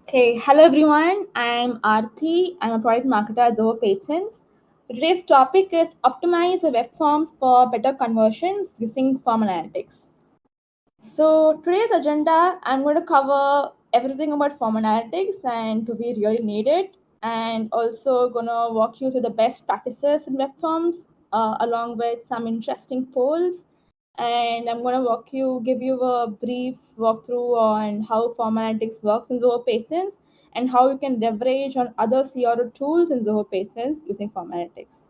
Okay, hello everyone. I'm Aarti. I'm a product marketer at Zoho PageSense. Today's topic is optimize your web forms for better conversions using form analytics. So today's agenda, I'm going to cover everything about form analytics and do we really need it, and also gonna walk you through the best practices in web forms, along with some interesting polls. And I'm gonna give you a brief walkthrough on how form analytics works in Zoho PageSense and how you can leverage on other CRO tools in Zoho PageSense using form analytics.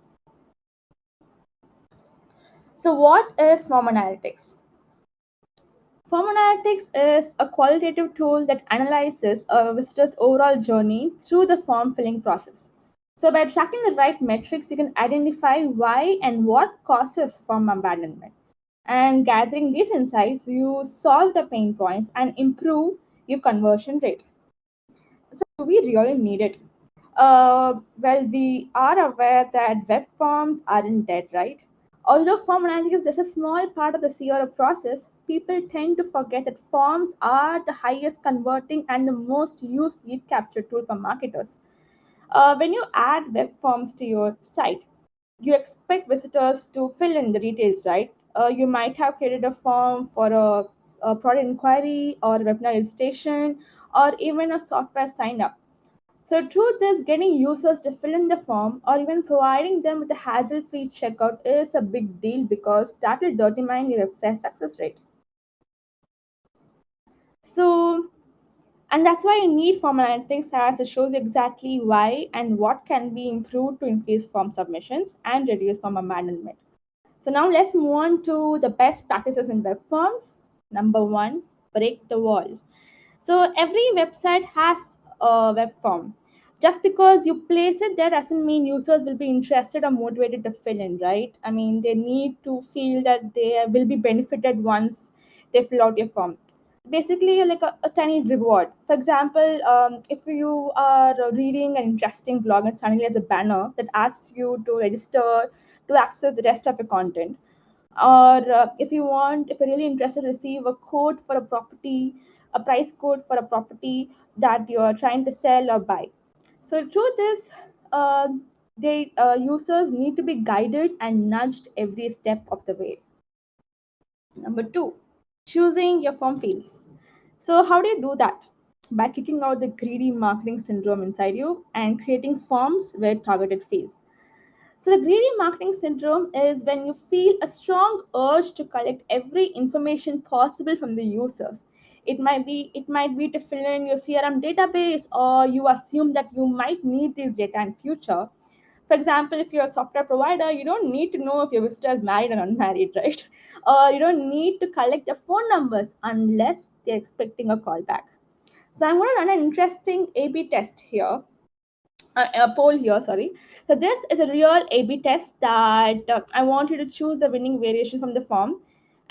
So what is form analytics? Form analytics is a qualitative tool that analyzes a visitor's overall journey through the form filling process. So, by tracking the right metrics, you can identify why and what causes form abandonment. And gathering these insights, you solve the pain points and improve your conversion rate. So, do we really need it? Well, we are aware that web forms aren't dead, right? Although form analytics is just a small part of the CRO process, people tend to forget that forms are the highest converting and the most used lead capture tool for marketers. When you add web forms to your site, you expect visitors to fill in the details, right? You might have created a form for a product inquiry or a webinar registration or even a software sign up. So, truth is, getting users to fill in the form or even providing them with a hassle free checkout is a big deal because that will determine your website success rate. So, and that's why you need form analytics, as it shows exactly why and what can be improved to increase form submissions and reduce form abandonment. So, now let's move on to the best practices in web forms. Number one, break the wall. So every website has a web form. Just because you place it there doesn't mean users will be interested or motivated to fill in, right? I mean, they need to feel that they will be benefited once they fill out your form. Basically, like a tiny reward. For example, if you are reading an interesting blog and suddenly there's a banner that asks you to register to access the rest of the content, or if you're really interested to receive a code for a property, a price code for a property that you're trying to sell or buy. So the truth is, uh, they users need to be guided and nudged every step of the way. Number two, choosing your form fields. So how do you do that? By kicking out the greedy marketing syndrome inside you and creating forms with targeted fields. So, the greedy marketing syndrome is when you feel a strong urge to collect every information possible from the users. It might be to fill in your CRM database, or you assume that you might need this data in future. For example, if you're a software provider, you don't need to know if your visitor is married or unmarried, right? You don't need to collect the phone numbers unless they're expecting a call back. So I'm going to run an interesting A/B test here, a poll here, sorry. So this is a real A/B test that I want you to choose the winning variation from the form.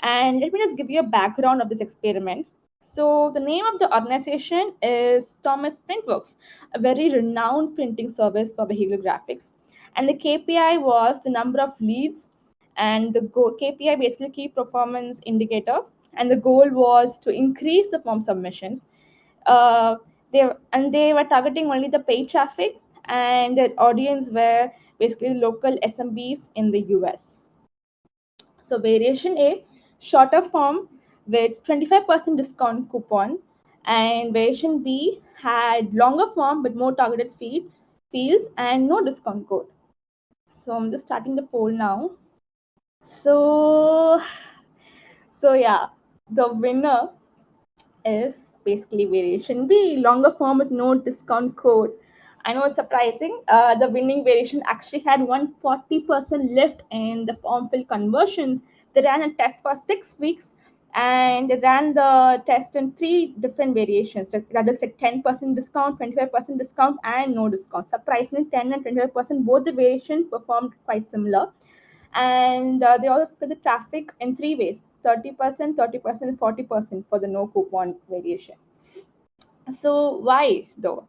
And let me just give you a background of this experiment. So the name of the organization is Thomas Printworks, a very renowned printing service for behavioral graphics. And the KPI was the number of leads, and the KPI basically key performance indicator. And the goal was to increase the form submissions. uh, they were targeting only the paid traffic, and their audience were basically local SMBs in the US. So variation A, shorter form with 25% discount coupon, and variation B had longer form with more targeted fields and no discount code. So I'm just starting the poll now. So yeah, the winner is basically variation B, longer form with no discount code. I know it's surprising. The winning variation actually had 140% lift in the form fill conversions. They ran a test for 6 weeks, and they ran the test in three different variations. So that is like 10% discount, 25% discount, and no discount. Surprisingly, 10 and 25%, both the variations performed quite similar. And they also split the traffic in three ways: 30%, 30%, 40% for the no coupon variation. So why though?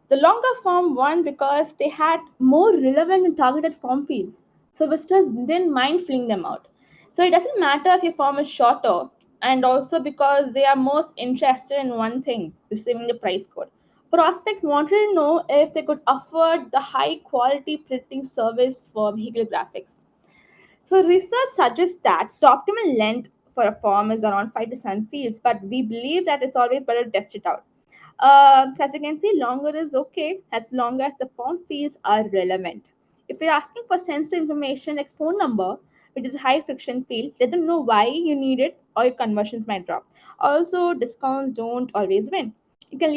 The longer form won because they had more relevant and targeted form fields. So visitors didn't mind filling them out. So it doesn't matter if your form is shorter, and also because they are most interested in one thing: receiving the price code. Prospects wanted to know if they could afford the high quality printing service for vehicle graphics. So research suggests that the optimal length for a form is around 5 to 7 fields, but we believe that it's always better to test it out. As you can see, longer is okay as long as the form fields are relevant. If you're asking for sensitive information like phone number, which is a high friction field, let them know why you need it or your conversions might drop. Also, discounts don't always win. It can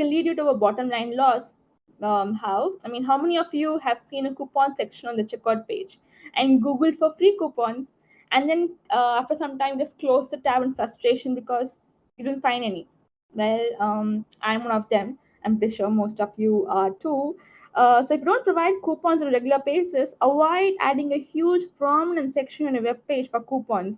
lead you to a bottom line loss. How? I mean, how many of you have seen a coupon section on the checkout page and Googled for free coupons, and then after some time just closed the tab in frustration because you didn't find any? Well, I'm one of them. I'm pretty sure most of you are too. So if you don't provide coupons on a regular basis, avoid adding a huge prominent section on your web page for coupons,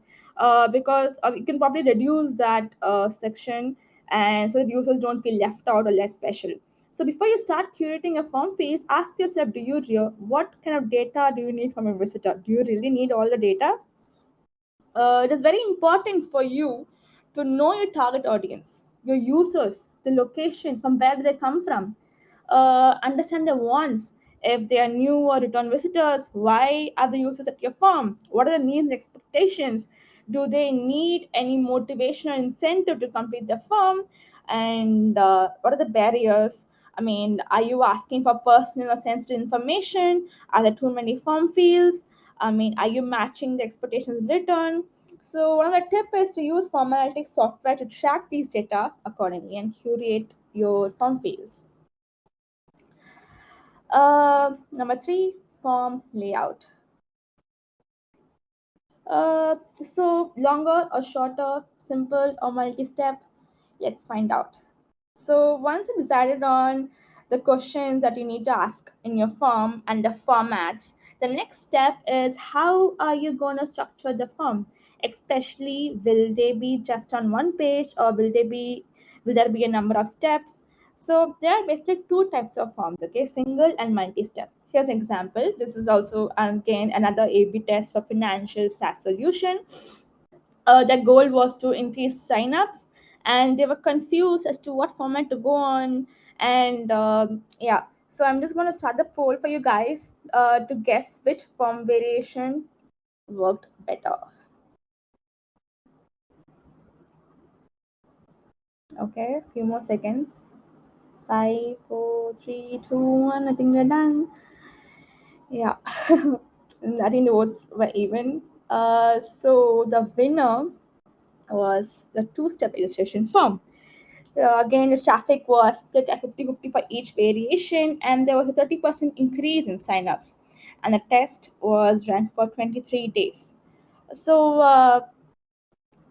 because you can probably reduce that section, and so that users don't feel left out or less special. So before you start curating your form fields, ask yourself: what kind of data do you need from a visitor? Do you really need all the data? It is very important for you to know your target audience, your users, the location, from where they come from, understand their wants. If they are new or return visitors, why are the users at your firm? What are the needs and expectations? Do they need any motivation or incentive to complete the form? And what are the barriers? I mean, are you asking for personal or sensitive information? Are there too many form fields? I mean, are you matching the expectations written? So one of the tip is to use form analytics software to track these data accordingly and curate your form fields. Number three, form layout. So longer or shorter, simple or multi-step? Let's find out. So once you decided on the questions that you need to ask in your form and the formats, the next step is how are you going to structure the form? Especially, will they be just on one page, or will there be a number of steps? So there are basically two types of forms, okay, single and multi-step. Here's an example. This is also again another A/B test for financial SaaS solution. Their goal was to increase signups, and they were confused as to what format to go on. And yeah, so I'm just going to start the poll for you guys to guess which form variation worked better. Okay, a few more seconds. 5, 4, 3, 2, 1. I think we're done. Yeah. I think the votes were even. So the winner was the two-step illustration form. Again, the traffic was split at 50-50 for each variation, and there was a 30% increase in signups. And the test was ran for 23 days. So,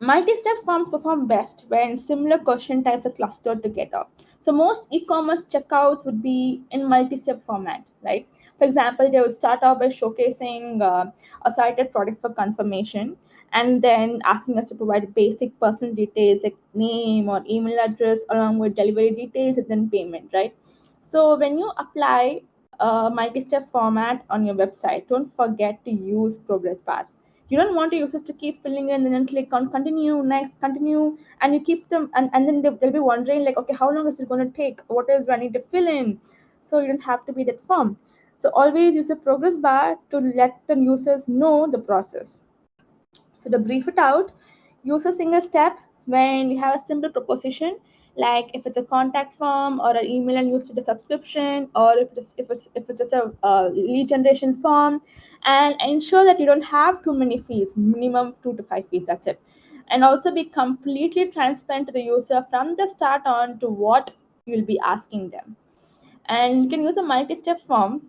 multi-step forms perform best when similar question types are clustered together. So most e-commerce checkouts would be in multi-step format, right? For example, they would start off by showcasing assorted products for confirmation, and then asking us to provide basic personal details like name or email address along with delivery details and then payment, right? So when you apply a multi-step format on your website, don't forget to use progress bars. You don't want your users to keep filling in and then click on continue, next, continue, and you keep them, and then they'll be wondering like, okay, how long is it going to take? What is I need to fill in? So you don't have to be that form. So always use a progress bar to let the users know the process. So to brief it out, use a single step when you have a simple proposition, like if it's a contact form or an email and used to the subscription, or if it's just a lead generation form, and ensure that you don't have too many fields, minimum 2 to 5 fields. That's it. And also be completely transparent to the user from the start on to what you'll be asking them. And you can use a multi-step form,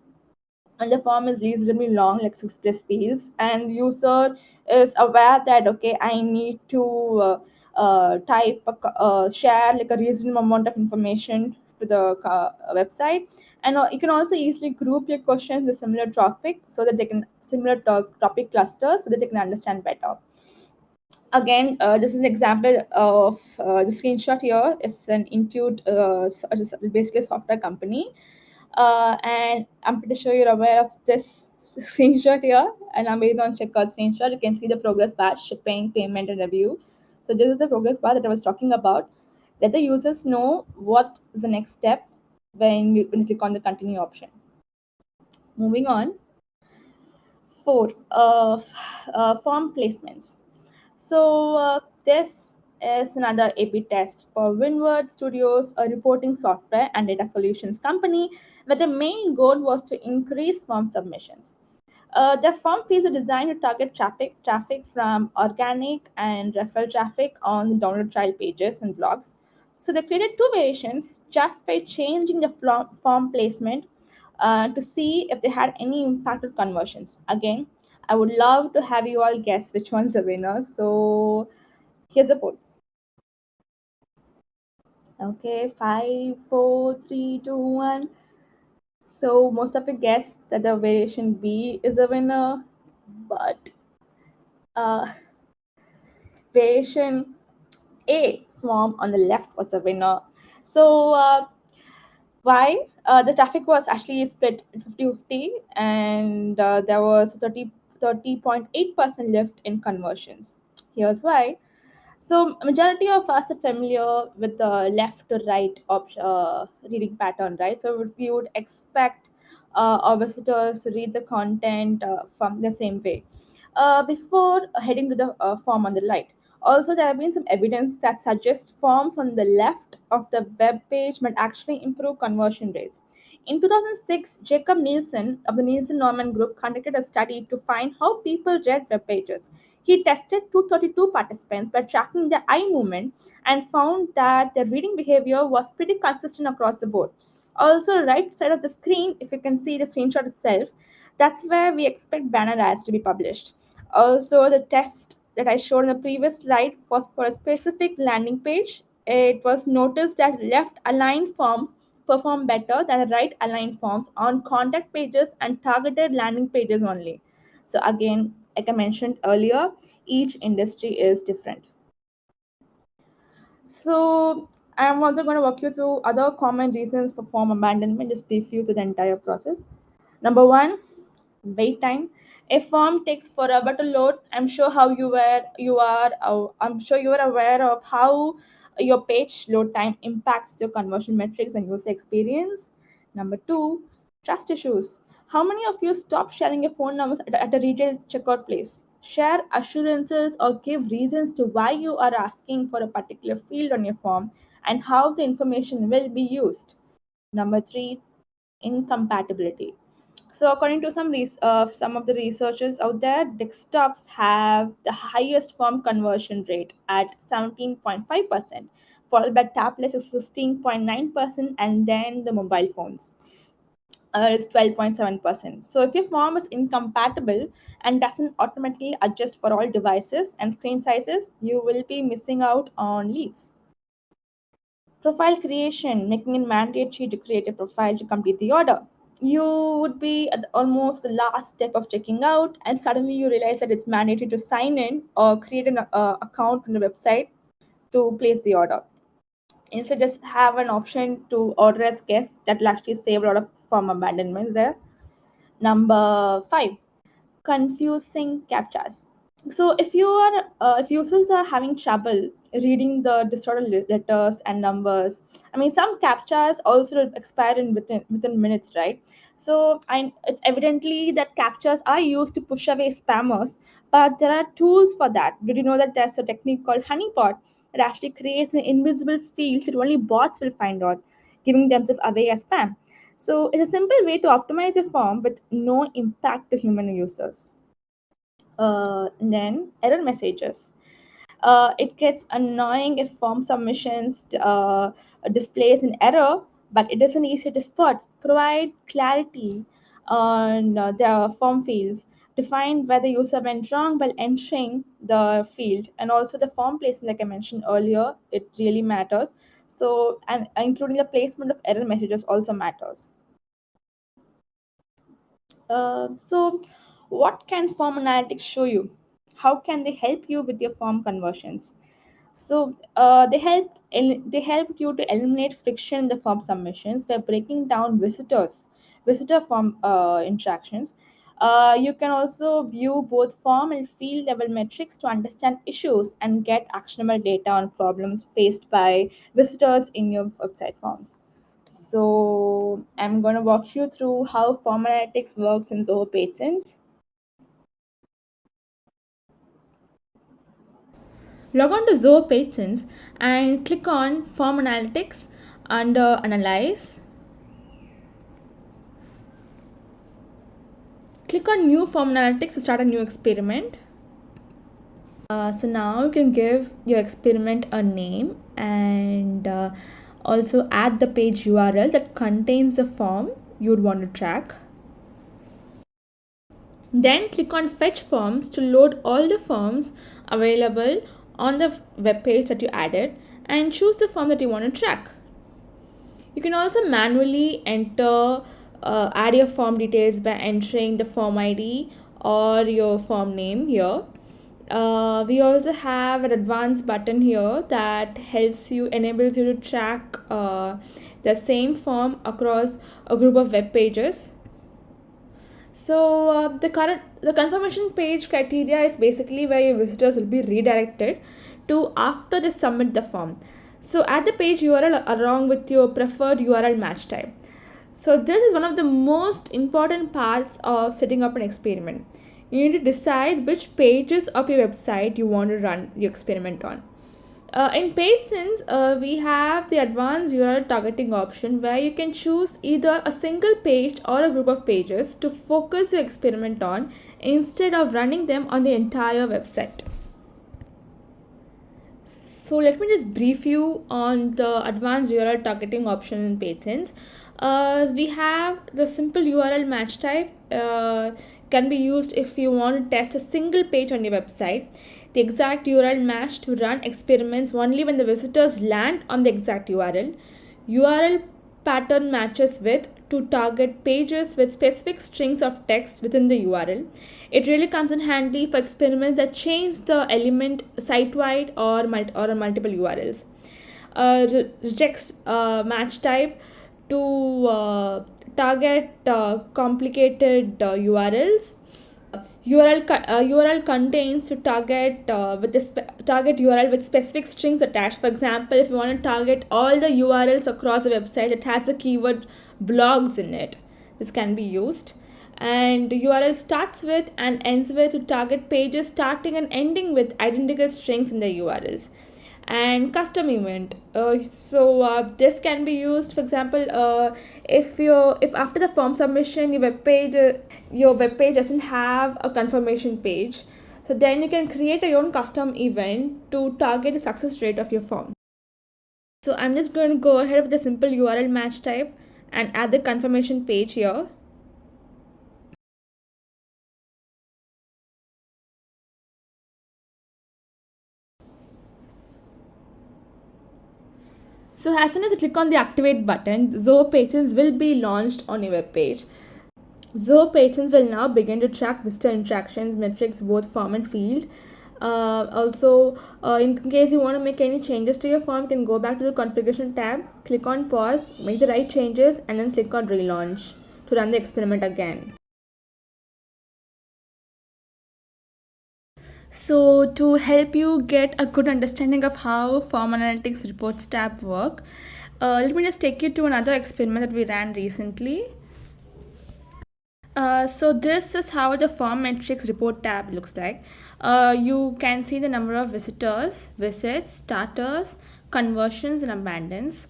and the form is reasonably long, like 6 plus fields, and user is aware that okay, I need to share like a reasonable amount of information to the website. And you can also easily group your questions with similar topic so that they can similar topic clusters so that they can understand better. Again, this is an example of the screenshot here. It's an Intuit, it's basically a software company, and I'm pretty sure you're aware of this screenshot here, an Amazon checkout screenshot. You can see the progress bar, shipping, payment, and review. So this is the progress bar that I was talking about. Let the users know what is the next step, when you click on the continue option. Moving on, four, form placements. So this is another A/B test for Winward Studios, a reporting software and data solutions company, where the main goal was to increase form submissions. Their form fees are designed to target traffic from organic and referral traffic on the download trial pages and blogs. So they created two variations just by changing the form placement to see if they had any impact on conversions. Again, I would love to have you all guess which one's the winner. So here's a poll. Okay, five, four, three, two, one. So most of you guessed that the variation B is a winner, but uh, variation A form on the left was the winner. So why? The traffic was actually split 50-50, and there was 30.8% lift in conversions. Here's why. So majority of us are familiar with the left to right reading pattern, right? So we would expect our visitors to read the content from the same way before heading to the form on the right. Also, there have been some evidence that suggests forms on the left of the web page might actually improve conversion rates. In 2006, Jacob Nielsen of the Nielsen Norman Group conducted a study to find how people read web pages. He tested 232 participants by tracking their eye movement and found that their reading behavior was pretty consistent across the board. Also, right side of the screen, if you can see the screenshot itself, that's where we expect banner ads to be published. Also, the test that I showed in the previous slide was for a specific landing page. It was noticed that left aligned forms perform better than the right aligned forms on contact pages and targeted landing pages only. So, again, like I mentioned earlier, each industry is different. So, I'm also going to walk you through other common reasons for form abandonment, just brief you through the entire process. Number one, wait time. A form takes forever to load. I'm sure you are aware of how your page load time impacts your conversion metrics and user experience. Number two, trust issues. How many of you stop sharing your phone numbers at a retail checkout place? Share assurances or give reasons to why you are asking for a particular field on your form and how the information will be used. Number three, incompatibility. So, according to some of the researchers out there, desktops have the highest form conversion rate at 17.5%, followed by tablets is 16.9%, and then the mobile phones is 12.7%. So, if your form is incompatible and doesn't automatically adjust for all devices and screen sizes, you will be missing out on leads. Profile creation, making it mandatory to create a profile to complete the order. You would be at almost the last step of checking out, and suddenly you realize that it's mandatory to sign in or create an account on the website to place the order. Instead, just have an option to order as guests. That will actually save a lot of form abandonments there. Number five, confusing captchas. So if users are having trouble reading the distorted letters and numbers, I mean some captchas also expire in within minutes, right? So it's evidently that captchas are used to push away spammers, but there are tools for that. Did you know that there's a technique called honeypot that actually creates an invisible field that only bots will find out, giving themselves away as spam. So it's a simple way to optimize a form with no impact to human users. And then error messages. It gets annoying if form submissions displays an error, but it isn't easy to spot. Provide clarity on the form fields. Define where the user went wrong while entering the field, and also the form placement, like I mentioned earlier, it really matters. So, and including the placement of error messages also matters. So, what can form analytics show you? How can they help you with your form conversions? So, they help you to eliminate friction in the form submissions by breaking down visitor form interactions. You can also view both form and field level metrics to understand issues and get actionable data on problems faced by visitors in your website forms. So I'm going to walk you through how form analytics works in Zoho PageSense. Log on to Zoho PageSense and click on Form Analytics under Analyze. Click on New Form Analytics to start a new experiment. So now you can give your experiment a name and also add the page URL that contains the form you'd want to track. Then click on Fetch Forms to load all the forms available on the web page that you added and choose the form that you want to track. You can also manually add your form details by entering the form ID or your form name here. We also have an advanced button here that enables you to track the same form across a group of web pages. So the confirmation page criteria is basically where your visitors will be redirected to after they submit the form. So add the page URL along with your preferred URL match type. So this is one of the most important parts of setting up an experiment. You need to decide which pages of your website you want to run the experiment on. In PageSense, we have the advanced URL targeting option where you can choose either a single page or a group of pages to focus your experiment on instead of running them on the entire website. So let me just brief you on the advanced URL targeting option in PageSense. We have the simple URL match type can be used if you want to test a single page on your website. The exact URL match to run experiments only when the visitors land on the exact URL. URL pattern matches with to target pages with specific strings of text within the URL. It really comes in handy for experiments that change the element site-wide or multiple URLs. Rejects match type to target complicated URLs. URL contains to target target URL with specific strings attached. For example, if you want to target all the URLs across a website that has the keyword blogs in it, this can be used. And URL starts with and ends with to target pages starting and ending with identical strings in the URLs. And custom event, this can be used, for example, if after the form submission your web page doesn't have a confirmation page, so then you can create your own custom event to target the success rate of your form. So I'm just going to go ahead with the simple URL match type and add the confirmation page here. So as soon as you click on the activate button, Zoho Pages will be launched on your web page. Zoho Pages will now begin to track visitor interactions metrics, both form and field. In case you want to make any changes to your form, you can go back to the configuration tab, click on pause, make the right changes, and then click on relaunch to run the experiment again. So to help you get a good understanding of how Form Analytics Reports tab work, let me just take you to another experiment that we ran recently. So this is how the Form Metrics Report tab looks like. You can see the number of visitors, visits, starters, conversions, and abandons.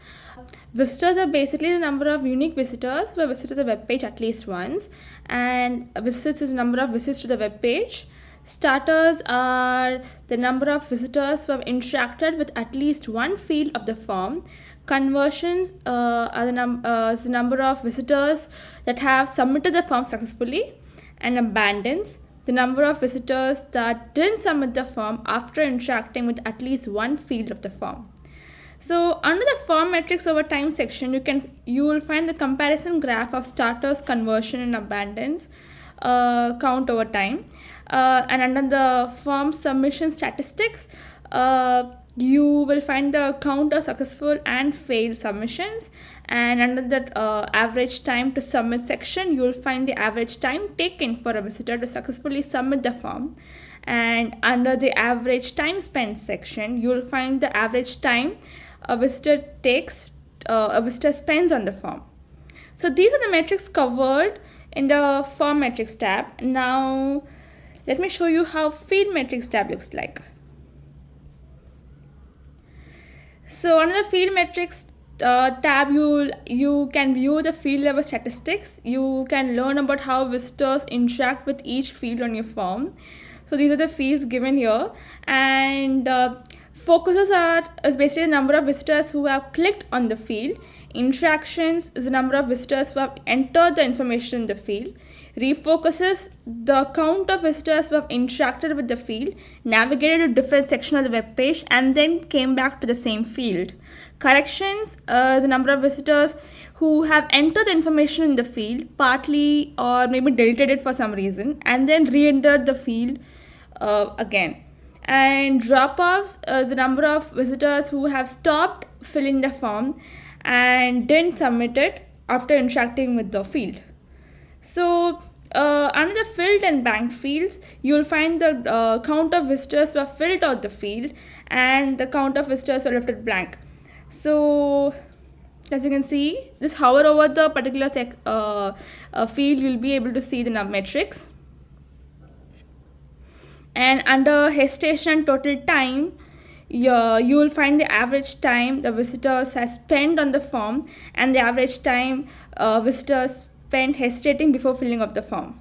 Visitors are basically the number of unique visitors who have visited the web page at least once, and visits is the number of visits to the web page. Starters are the number of visitors who have interacted with at least one field of the form. Conversions are the number of visitors that have submitted the form successfully. And abandons, the number of visitors that didn't submit the form after interacting with at least one field of the form. So under the form metrics over time section, you will find the comparison graph of starters, conversion, and abandons count over time. And under the form submission statistics, you will find the count of successful and failed submissions. And under that average time to submit section, you will find the average time taken for a visitor to successfully submit the form. And under the average time spent section, you will find the average time a visitor takes a visitor spends on the form. So these are the metrics covered in the form metrics tab. Now let me show you how field metrics tab looks like. So under the field metrics tab, you can view the field level statistics. You can learn about how visitors interact with each field on your form. So these are the fields given here, and focuses are is basically the number of visitors who have clicked on the field. Interactions is the number of visitors who have entered the information in the field. Refocuses the count of visitors who have interacted with the field, navigated to different section of the web page, and then came back to the same field. Corrections is the number of visitors who have entered the information in the field partly or maybe deleted it for some reason and then re-entered the field again. And drop-offs is the number of visitors who have stopped filling the form and didn't submit it after interacting with the field. So under the filled and blank fields, you'll find the count of visitors who have filled out the field and the count of visitors who are left it blank. So as you can see, just hover over the particular field, you'll be able to see the metrics. And under hesitation and total time, you will find the average time the visitors has spent on the form and the average time visitors spent hesitating before filling up the form.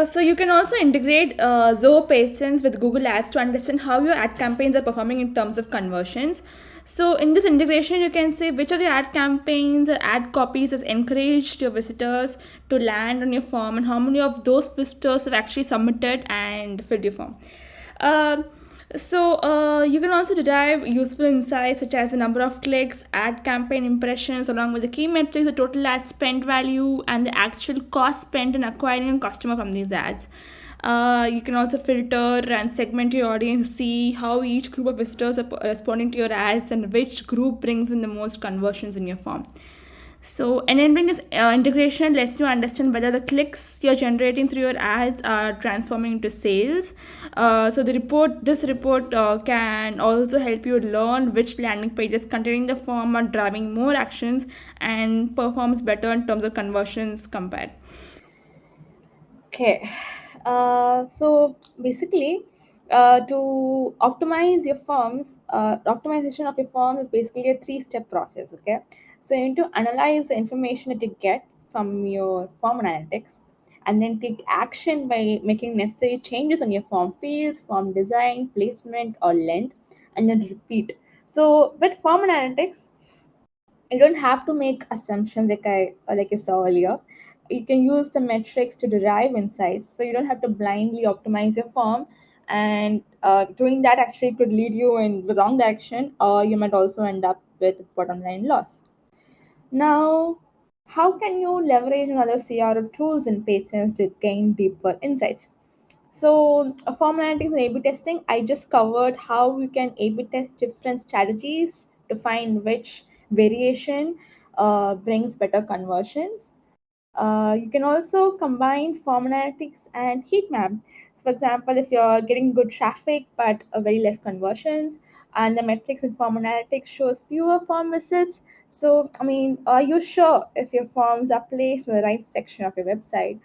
So you can also integrate Zoho PageSense with Google Ads to understand how your ad campaigns are performing in terms of conversions. So in this integration, you can say which of your ad campaigns or ad copies has encouraged your visitors to land on your form and how many of those visitors have actually submitted and filled your form. Uh, you can also derive useful insights such as the number of clicks, ad campaign impressions, along with the key metrics, the total ad spend value, and the actual cost spent in acquiring a customer from these ads. You can also filter and segment your audience, see how each group of visitors are responding to your ads and which group brings in the most conversions in your form. So enabling this integration lets you understand whether the clicks you're generating through your ads are transforming into sales. This report can also help you learn which landing pages containing the form are driving more actions and performs better in terms of conversions compared. Okay. So basically, to optimize your forms, optimization of your form is basically a three-step process. Okay. So you need to analyze the information that you get from your form analytics, and then take action by making necessary changes on your form fields, form design, placement, or length, and then repeat. So with form analytics, you don't have to make assumptions like I saw earlier. You can use the metrics to derive insights, so you don't have to blindly optimize your form. And doing that actually could lead you in the wrong direction, or you might also end up with bottom line loss. Now, how can you leverage on other CRO tools in PageSense to gain deeper insights? So, form analytics and A/B testing, I just covered how we can A/B test different strategies to find which variation brings better conversions. You can also combine form analytics and heat map. So, for example, if you're getting good traffic but very less conversions, and the metrics in form analytics shows fewer form visits. So, I mean, are you sure if your forms are placed in the right section of your website?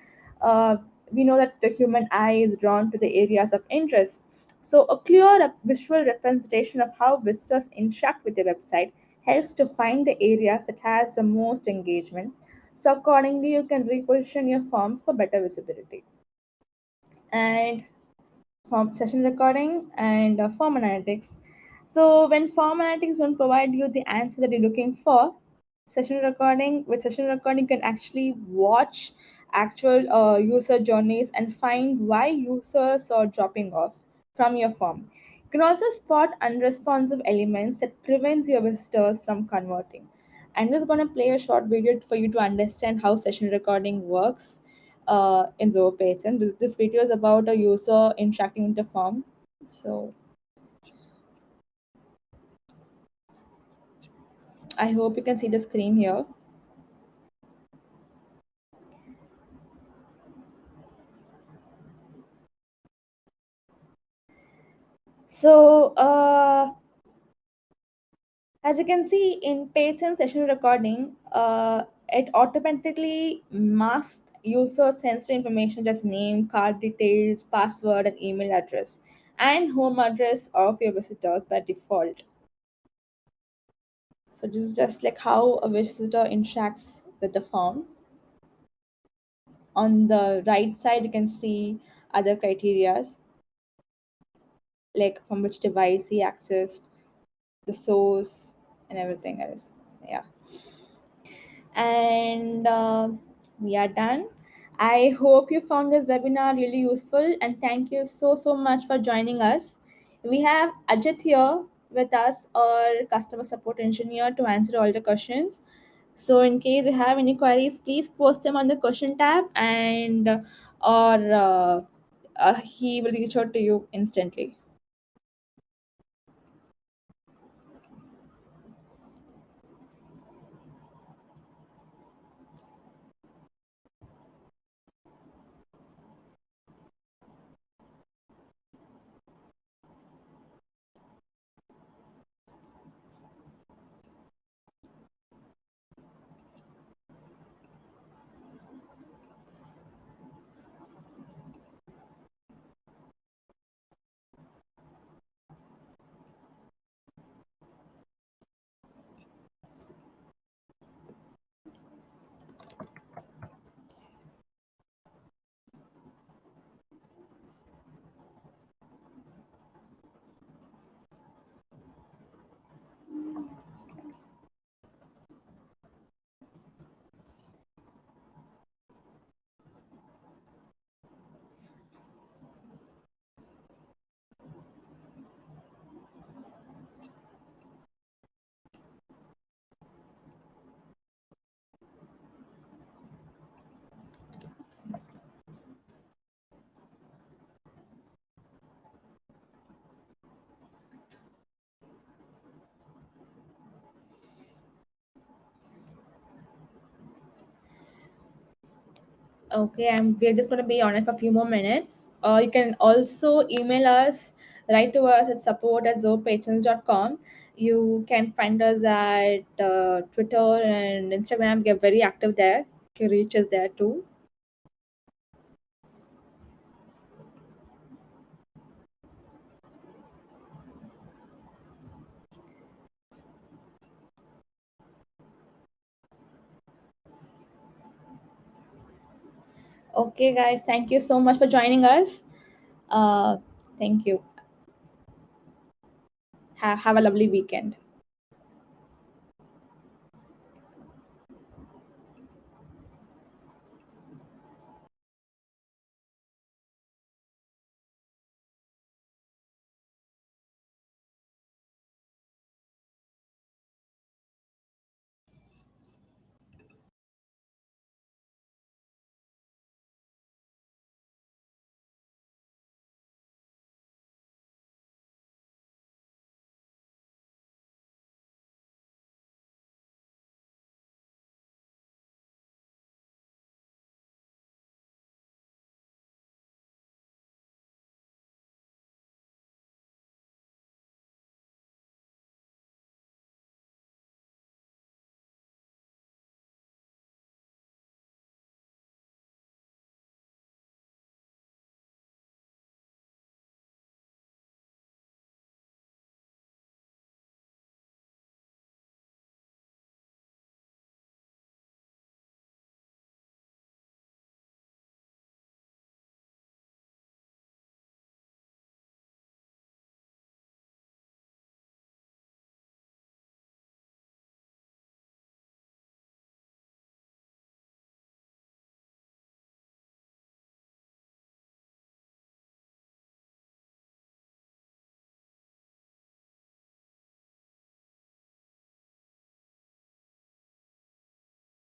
We know that the human eye is drawn to the areas of interest. So, a clear visual representation of how visitors interact with your website helps to find the areas that has the most engagement. So accordingly, you can reposition your forms for better visibility. And form session recording and form analytics. So when form analytics don't provide you the answer that you're looking for, session recording, you can actually watch actual user journeys and find why users are dropping off from your form. You can also spot unresponsive elements that prevents your visitors from converting. I'm just going to play a short video for you to understand how session recording works in Zoho PageSense. This video is about a user interacting with the form. So I hope you can see the screen here. So, as you can see in PageSense session recording, it automatically masks user sensitive information, just name, card details, password, and email address, and home address of your visitors by default. So this is just like how a visitor interacts with the form. On the right side, you can see other criterias, like from which device he accessed, the source, and everything else. Yeah. And we are done. I hope you found this webinar really useful, and thank you so much for joining us. We have Ajit here with us, our customer support engineer, to answer all the questions. So in case you have any queries, please post them on the question tab, and or he will reach out to you instantly. Okay, and we're just going to be on it for a few more minutes. You can also email us, write to us at support@zopatrons.com. You can find us at Twitter and Instagram. We're very active there. You can reach us there too. Okay, guys, thank you so much for joining us. Uh, Thank you. Have a lovely weekend.